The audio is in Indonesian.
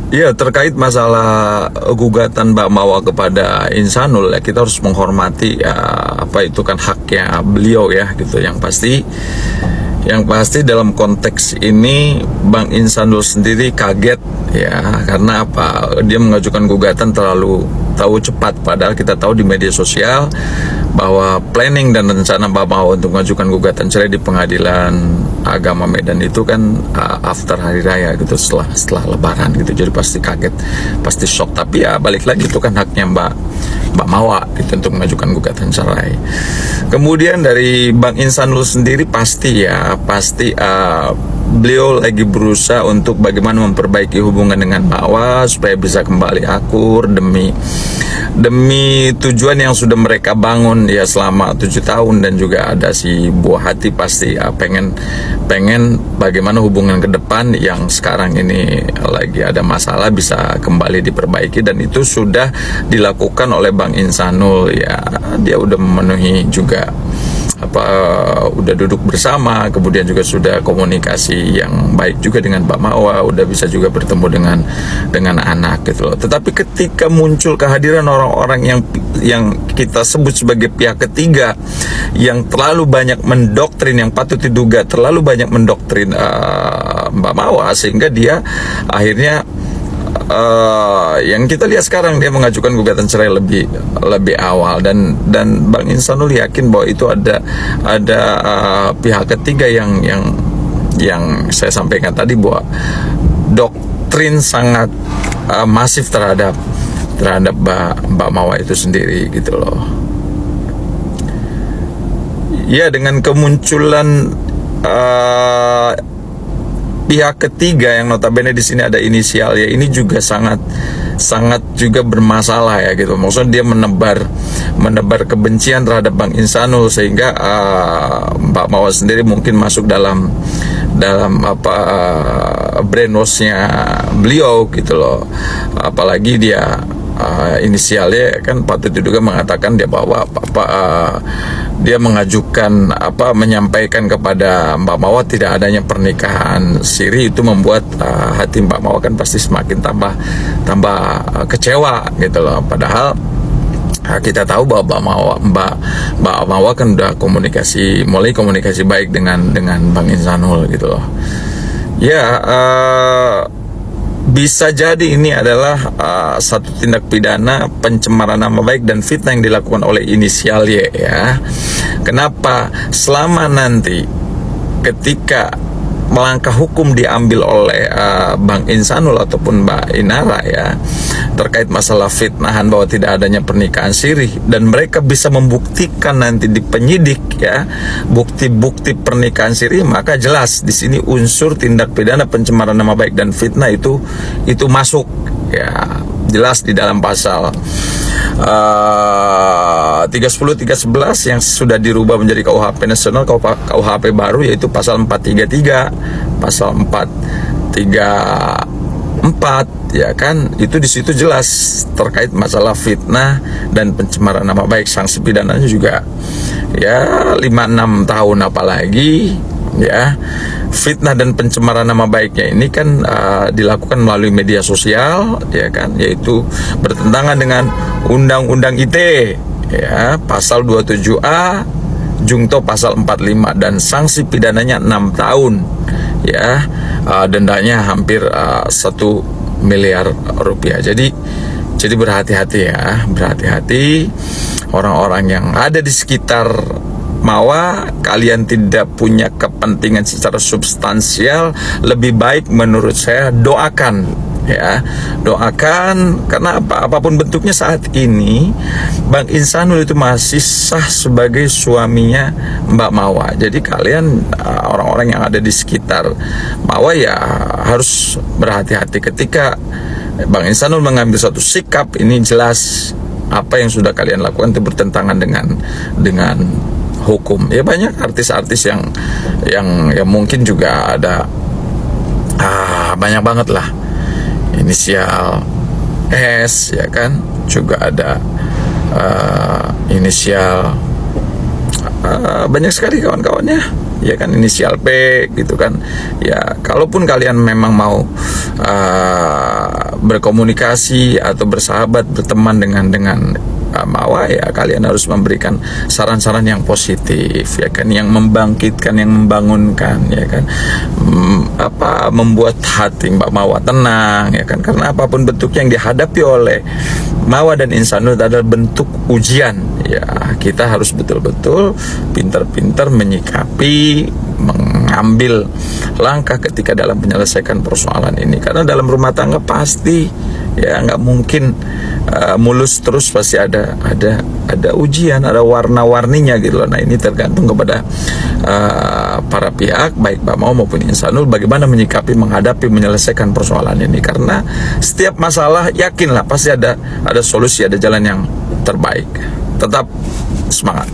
Ya, terkait masalah gugatan Mbak Mawa kepada Insanul, ya kita harus menghormati ya, apa itu kan haknya beliau ya gitu. Yang pasti dalam konteks ini Bang Insanul sendiri kaget ya, karena apa? Dia mengajukan gugatan terlalu cepat, padahal kita tahu di media sosial bahwa planning dan rencana Mbak Mawa untuk mengajukan gugatan cerai di Pengadilan Agama Medan itu kan after hari raya gitu, setelah Lebaran gitu. Jadi pasti kaget, pasti shock. Tapi ya balik lagi, itu kan haknya Mbak Mawa gitu untuk mengajukan gugatan cerai. Kemudian dari Bang Insanul sendiri pasti beliau lagi berusaha untuk bagaimana memperbaiki hubungan dengan Mawa supaya bisa kembali akur demi tujuan yang sudah mereka bangun ya selama 7 tahun, dan juga ada si buah hati pasti pengen bagaimana hubungan ke depan yang sekarang ini lagi ada masalah bisa kembali diperbaiki, dan itu sudah dilakukan oleh Bang Insanul ya. Dia udah memenuhi juga udah duduk bersama, kemudian juga sudah komunikasi yang baik juga dengan Mbak Mawa, udah bisa juga bertemu dengan anak gitu loh. Tetapi ketika muncul kehadiran orang-orang yang kita sebut sebagai pihak ketiga yang terlalu banyak mendoktrin, yang patut diduga terlalu banyak mendoktrin Mbak Mawa, sehingga dia akhirnya yang kita lihat sekarang dia mengajukan gugatan cerai lebih awal, dan Bang Insanul yakin bahwa itu ada pihak ketiga yang saya sampaikan tadi, bahwa doktrin sangat masif terhadap Mbak Mawa itu sendiri gitu loh. Ya, dengan kemunculan pihak ketiga yang notabene di sini ada inisial ya, ini juga sangat juga bermasalah ya gitu. Maksudnya dia menebar kebencian terhadap Bang Insanul, sehingga Mbak Mawa sendiri mungkin masuk dalam brainwashnya beliau gitu loh. Apalagi dia inisialnya kan patut diduga mengatakan dia bahwa dia mengajukan menyampaikan kepada Mbak Mawa tidak adanya pernikahan siri, itu membuat hati Mbak Mawa kan pasti semakin tambah kecewa gitu loh. Padahal kita tahu bahwa Mbak Mawa kan udah mulai komunikasi baik dengan Bang Insanul gitu loh. Ya, bisa jadi ini adalah satu tindak pidana pencemaran nama baik dan fitnah yang dilakukan oleh inisial Y ya. Kenapa? Selama nanti ketika melangkah hukum diambil oleh Bang Insanul ataupun Mbak Inara ya, terkait masalah fitnahan bahwa tidak adanya pernikahan siri, dan mereka bisa membuktikan nanti di penyidik ya bukti-bukti pernikahan siri, maka jelas di sini unsur tindak pidana pencemaran nama baik dan fitnah itu masuk ya, jelas di dalam pasal 310, 311 yang sudah dirubah menjadi KUHP nasional, KUHP baru, yaitu pasal 433, pasal 434 ya kan, itu di situ jelas terkait masalah fitnah dan pencemaran nama baik. Sanksi pidananya juga ya 5-6 tahun, apalagi ya fitnah dan pencemaran nama baiknya ini kan dilakukan melalui media sosial ya kan, yaitu bertentangan dengan Undang-Undang ITE ya, pasal 27A Jungto pasal 45, dan sanksi pidananya 6 tahun ya, dendanya hampir 1 miliar rupiah. Jadi berhati-hati ya, berhati-hati orang-orang yang ada di sekitar Mawa. Kalian tidak punya kepentingan secara substansial, lebih baik menurut saya doakan ya, doakan. Karena apapun bentuknya saat ini Bang Insanul itu masih sah sebagai suaminya Mbak Mawa. Jadi kalian orang-orang yang ada di sekitar Mawa ya harus berhati-hati ketika Bang Insanul mengambil suatu sikap. Ini jelas apa yang sudah kalian lakukan itu bertentangan dengan hukum. Ya banyak artis-artis yang mungkin juga ada banyak banget lah inisial S ya kan, juga ada inisial banyak sekali kawan-kawannya ya kan, inisial P gitu kan ya. Kalaupun kalian memang mau berkomunikasi atau bersahabat, berteman dengan Mawa, ya kalian harus memberikan saran-saran yang positif, ya kan, yang membangkitkan, yang membangunkan, ya kan, membuat hati Mbak Mawa tenang, ya kan, karena apapun bentuk yang dihadapi oleh Mawa dan Insanul adalah bentuk ujian, ya kita harus betul-betul pintar-pintar menyikapi, mengambil langkah ketika dalam menyelesaikan persoalan ini, karena dalam rumah tangga pasti ya nggak mungkin mulus terus, pasti ada ujian, ada warna-warninya gitu loh. Nah ini tergantung kepada para pihak, baik Mbak Mawa maupun Insanul, bagaimana menyikapi, menghadapi, menyelesaikan persoalan ini, karena setiap masalah yakinlah pasti ada solusi, ada jalan yang terbaik. Tetap semangat.